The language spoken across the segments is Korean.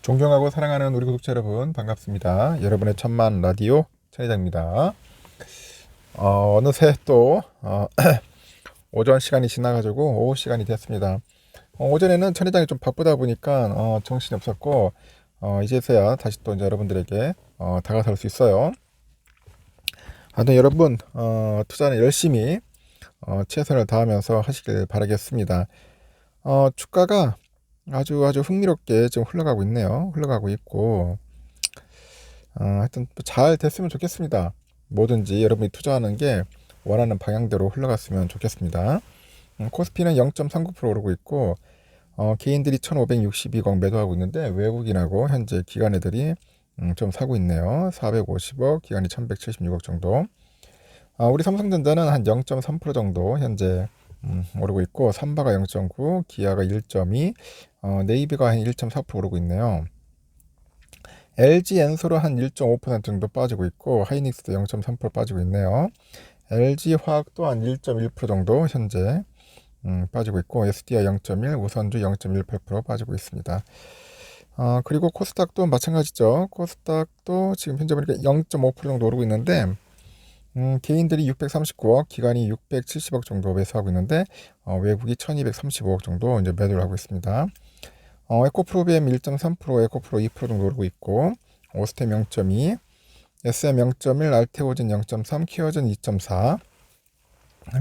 존경하고 사랑하는 우리 구독자 여러분 반갑습니다. 여러분의 천만 라디오 천 회장입니다. 어느새 또 오전 시간이 지나가지고 오후 시간이 됐습니다. 오전에는 천 회장이 좀 바쁘다 보니까 정신이 없었고 이제서야 다시 또 이제 여러분들에게 다가설 수 있어요. 하여튼 여러분 투자는 열심히 최선을 다하면서 하시길 바라겠습니다. 주가가 아주 흥미롭게 지금 흘러가고 있네요. 흘러가고 있고 하여튼 잘 됐으면 좋겠습니다. 뭐든지 여러분이 투자하는 게 원하는 방향대로 흘러갔으면 좋겠습니다. 코스피는 0.39% 오르고 있고 개인들이 1562억 매도하고 있는데 외국인하고 현재 기관 애들이 좀 사고 있네요. 450억, 기관이 1176억 정도. 우리 삼성전자는 한 0.3% 정도 현재 오르고 있고, 삼바가 0.9, 기아가 1.2, 네이비가 한 1.4% 오르고 있네요. LG 엔소로 한 1.5% 정도 빠지고 있고, 하이닉스도 0.3% 빠지고 있네요. LG 화학도 한 1.1% 정도 현재 빠지고 있고, SDI 0.1, 우선주 0.18% 빠지고 있습니다. 그리고 코스닥도 마찬가지죠. 코스닥도 지금 현재 보니까 0.5% 정도 오르고 있는데, 개인들이 639억, 기관이 670억 정도 매수하고 있는데 외국이 1235억 정도 이제 매도를 하고 있습니다. 에코프로비엠 1.3%, 에코프로 2% 정도 오르고 있고, 오스템 0.2, SM 0.1, 알테오젠 0.3, 키어젠 2.4,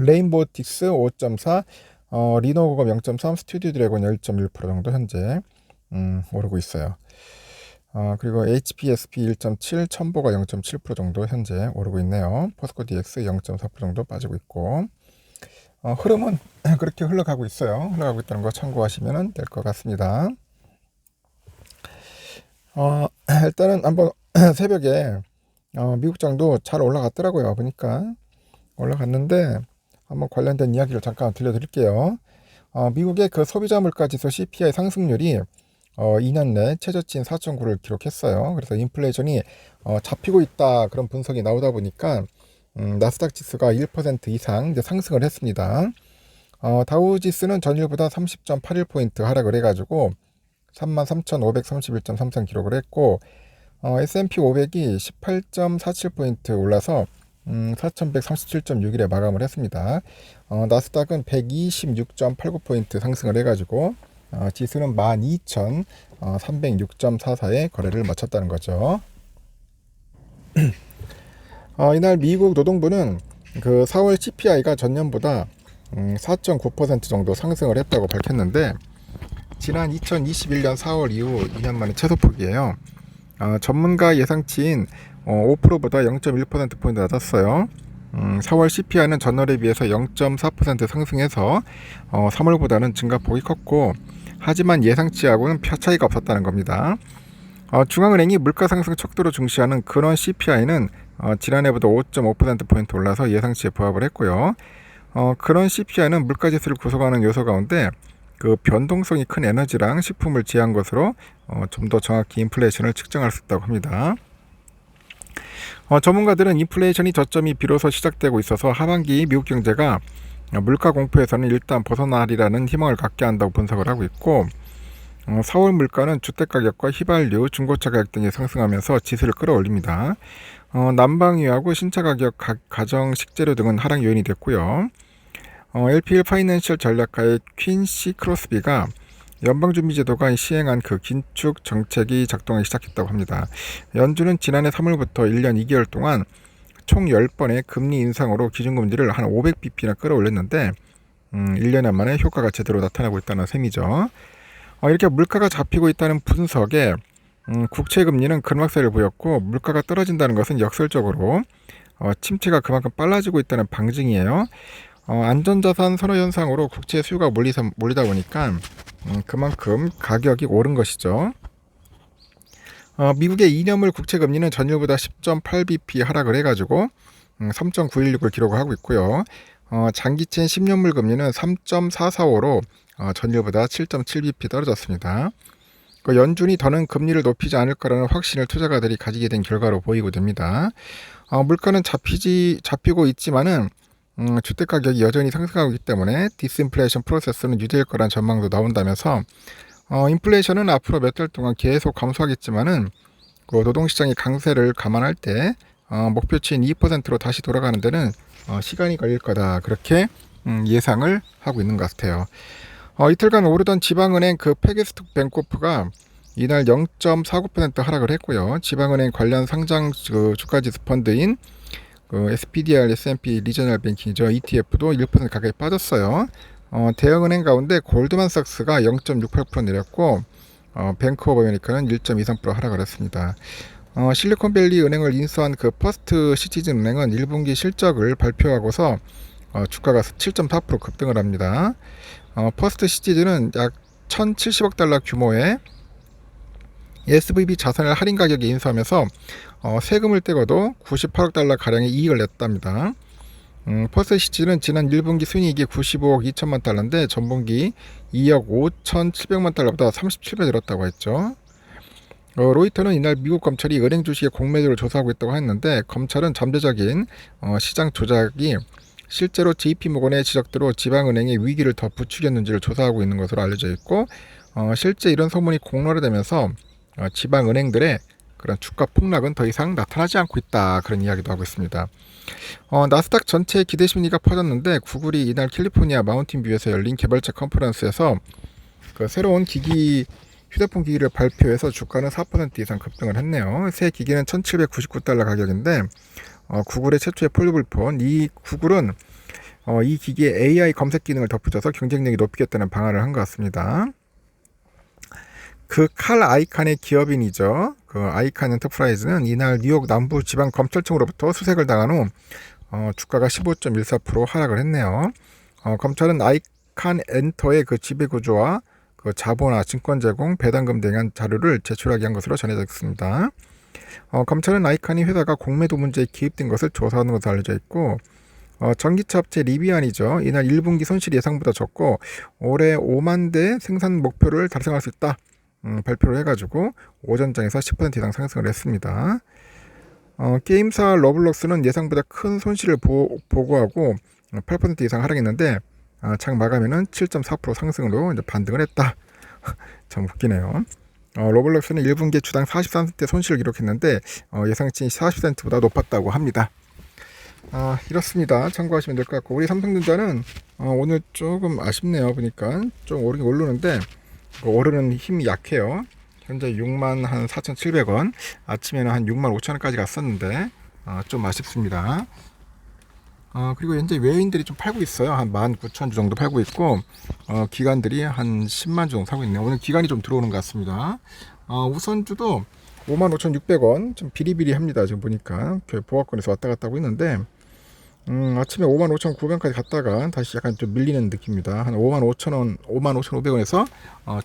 레인보틱스 5.4, 리노고급 0.3, 스튜디오 드래곤 1.1% 정도 현재 오르고 있어요. 그리고 HPSP 1.7, 첨보가 0.7% 정도 현재 오르고 있네요. 포스코 DX 0.4% 정도 빠지고 있고, 흐름은 그렇게 흘러가고 있어요. 흘러가고 있다는 거 참고하시면 될 것 같습니다. 일단은 한번 새벽에 미국장도 잘 올라갔더라고요. 보니까 올라갔는데 한번 관련된 이야기를 잠깐 들려드릴게요. 미국의 그 소비자 물가지수 CPI 상승률이 2년 내 최저치인 4.9를 기록했어요. 그래서 인플레이션이 잡히고 있다, 그런 분석이 나오다 보니까 나스닥 지수가 1% 이상 이제 상승을 했습니다. 다우지수는 전일보다 30.81포인트 하락을 해가지고 33,531.33 기록을 했고, S&P 500이 18.47포인트 올라서 4,137.61에 마감을 했습니다. 나스닥은 126.89포인트 상승을 해가지고 지수는 12,306.44에 거래를 마쳤다는 거죠. 이날 미국 노동부는 그 4월 CPI가 전년보다 4.9% 정도 상승을 했다고 밝혔는데, 지난 2021년 4월 이후 2년 만에 최소폭이에요. 전문가 예상치인 5%보다 0.1%포인트 낮았어요. 4월 CPI는 전월에 비해서 0.4% 상승해서 3월보다는 증가폭이 컸고, 하지만 예상치하고는 차이가 없었다는 겁니다. 중앙은행이 물가 상승 척도로 중시하는 근원 CPI는 지난해보다 5.5%포인트 올라서 예상치에 부합을 했고요. 근원 CPI는 물가지수를 구성하는 요소 가운데 그 변동성이 큰 에너지랑 식품을 제한 것으로 좀 더 정확히 인플레이션을 측정할 수 있다고 합니다. 전문가들은 인플레이션이 저점이 비로소 시작되고 있어서 하반기 미국 경제가 물가 공포에서는 일단 벗어나리라는 희망을 갖게 한다고 분석을 하고 있고, 4월 물가는 주택가격과 휘발유, 중고차 가격 등이 상승하면서 지수를 끌어올립니다. 난방유하고 신차가격, 가정 식재료 등은 하락 요인이 됐고요. LPL 파이낸셜 전략가의 퀸시 크로스비가 연방준비제도가 시행한 그 긴축 정책이 작동하기 시작했다고 합니다. 연준은 지난해 3월부터 1년 2개월 동안 총 10번의 금리 인상으로 기준금리를 한 500bp나 끌어올렸는데 1년 만에 효과가 제대로 나타나고 있다는 셈이죠. 이렇게 물가가 잡히고 있다는 분석에 국채금리는 근막세를 보였고, 물가가 떨어진다는 것은 역설적으로 침체가 그만큼 빨라지고 있다는 방증이에요. 안전자산 선호 현상으로 국채 수요가 몰리다 보니까 그만큼 가격이 오른 것이죠. 미국의 2년물 국채금리는 전일보다 10.8bp 하락을 해가지고 3.916을 기록을 하고 있고요. 장기채 10년물 금리는 3.445로 전일보다 7.7bp 떨어졌습니다. 연준이 더는 금리를 높이지 않을 거라는 확신을 투자가들이 가지게 된 결과로 보이고 됩니다. 물가는 잡히고 있지만은 주택가격이 여전히 상승하고 있기 때문에 디스인플레이션 프로세스는 유지될 거란 전망도 나온다면서 인플레이션은 앞으로 몇 달 동안 계속 감소하겠지만은 그 노동시장의 강세를 감안할 때 목표치인 2%로 다시 돌아가는 데는 시간이 걸릴 거다. 그렇게 예상을 하고 있는 것 같아요. 이틀간 오르던 지방은행 그 페게스톡 뱅코프가 이날 0.49% 하락을 했고요. 지방은행 관련 상장 주가지수 펀드인 그 SPDR, S&P 리저널 뱅킹이죠. ETF도 1% 가까이 빠졌어요. 대형은행 가운데 골드만삭스가 0.68% 내렸고 뱅크 오브 아메리카는 1.23% 하락을 했습니다. 실리콘밸리 은행을 인수한 그 퍼스트 시티즌 은행은 1분기 실적을 발표하고서 주가가 7.4% 급등을 합니다. 퍼스트 시티즌은 약 1,070억 달러 규모의 SVB 자산을 할인 가격에 인수하면서 세금을 떼고도 98억 달러 가량의 이익을 냈답니다. 퍼스트 시티는 지난 1분기 순이익이 95억 2천만 달러인데 전분기 2억 5천7백만 달러보다 37배 늘었다고 했죠. 로이터는 이날 미국 검찰이 은행 주식의 공매도를 조사하고 있다고 했는데 검찰은 잠재적인 시장 조작이 실제로 JP모건의 지적대로 지방은행의 위기를 더 부추겼는지를 조사하고 있는 것으로 알려져 있고 실제 이런 소문이 공론화되면서 지방은행들의 그런 주가 폭락은 더 이상 나타나지 않고 있다. 그런 이야기도 하고 있습니다. 나스닥 전체의 기대 심리가 퍼졌는데 구글이 이날 캘리포니아 마운틴뷰에서 열린 개발자 컨퍼런스에서 그 새로운 휴대폰 기기를 발표해서 주가는 4% 이상 급등을 했네요. 새 기기는 1,799달러 가격인데 구글의 최초의 폴더블폰, 이 구글은 이 기기에 AI 검색 기능을 덧붙여서 경쟁력이 높이겠다는 방안을 한 것 같습니다. 그 칼 아이칸의 기업인이죠. 그 아이칸 엔터프라이즈는 이날 뉴욕 남부 지방 검찰청으로부터 수색을 당한 후 주가가 15.14% 하락을 했네요. 검찰은 아이칸 엔터의 그 지배구조와 그 자본화, 증권 제공, 배당금 등한 자료를 제출하게 한 것으로 전해져 있습니다. 검찰은 아이칸이 회사가 공매도 문제에 개입된 것을 조사하는 것으로 알려져 있고 전기차 업체 리비안이죠. 이날 1분기 손실이 예상보다 적고 올해 5만 대 생산 목표를 달성할 수 있다. 발표를 해가지고 오전장에서 10% 이상 상승을 했습니다. 게임사 러블록스는 예상보다 큰 손실을 보고하고 8% 이상 하락했는데 장 마감에는 7.4% 상승으로 이제 반등을 했다. 참 웃기네요. 로블록스는 1분기에 주당 43센트 손실을 기록했는데 예상치 40센트보다 높았다고 합니다. 이렇습니다. 참고하시면 될 것 같고 우리 삼성전자는 오늘 조금 아쉽네요. 보니까 좀 오르긴 오르는데 오르는 힘이 약해요. 현재 6만 한 4,700원, 아침에는 한 6만 5천원까지 갔었는데 좀 아쉽습니다. 그리고 현재 외인들이 좀 팔고 있어요. 한 19,000주 정도 팔고 있고 기관들이 한 10만 주 정도 사고 있네요. 오늘 기관이 좀 들어오는 것 같습니다. 우선주도 55,600원 좀 비리비리합니다. 지금 보니까 보합권에서 왔다 갔다 하고 있는데 아침에 55,900원까지 갔다가 다시 약간 좀 밀리는 느낌입니다. 한 55,000원, 55,500원에서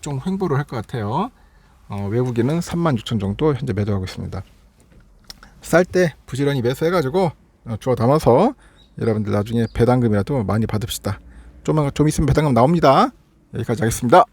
좀 횡보를 할 것 같아요. 외국인은 36,000 정도 현재 매도하고 있습니다. 쌀 때 부지런히 매수해가지고 주워 담아서 여러분들 나중에 배당금이라도 많이 받읍시다. 좀 있으면 배당금 나옵니다. 여기까지 하겠습니다.